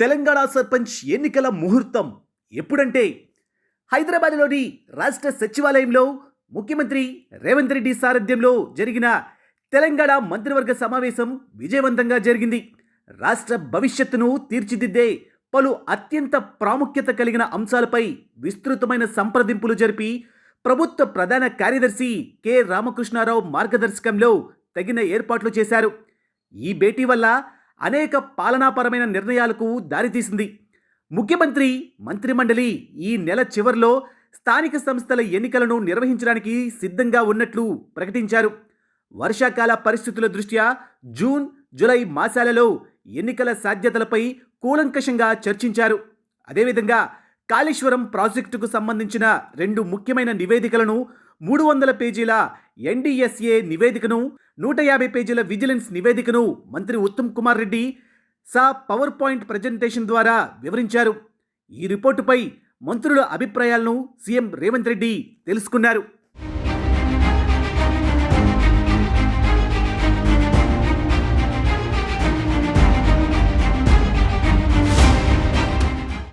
తెలంగాణ సర్పంచ్ ఎన్నికల ముహూర్తం ఎప్పుడంటే హైదరాబాద్లోని రాష్ట్ర సచివాలయంలో ముఖ్యమంత్రి రేవంత్ రెడ్డి సారథ్యంలో జరిగిన తెలంగాణ మంత్రివర్గ సమావేశం విజయవంతంగా జరిగింది. రాష్ట్ర భవిష్యత్తును తీర్చిదిద్దే పలు అత్యంత ప్రాముఖ్యత కలిగిన అంశాలపై విస్తృతమైన సంప్రదింపులు జరిపి ప్రభుత్వ ప్రధాన కార్యదర్శి కె రామకృష్ణారావు మార్గదర్శకంలో తగిన ఏర్పాట్లు చేశారు. ఈ భేటీ వల్ల అనేక పాలనాపరమైన నిర్ణయాలకు దారితీసింది. ముఖ్యమంత్రి మంత్రిమండలి ఈ నెల చివర్లో స్థానిక సంస్థల ఎన్నికలను నిర్వహించడానికి సిద్ధంగా ఉన్నట్లు ప్రకటించారు. వర్షాకాల పరిస్థితుల దృష్ట్యా జూన్, జూలై మాసాలలో ఎన్నికల సాధ్యతలపై కూలంకషంగా చర్చించారు. అదేవిధంగా కాళేశ్వరం ప్రాజెక్టుకు సంబంధించిన 2 ముఖ్యమైన నివేదికలను, 300 పేజీల ఎన్డీఎస్ఏ నివేదికను, 150 పేజీల విజిలెన్స్ నివేదికను మంత్రి Uttam Kumar Reddy power point presentation ద్వారా వివరించారు. ఈ రిపోర్టుపై మంత్రుల అభిప్రాయాలను సీఎం రేవంత్ రెడ్డి తెలుసుకున్నారు.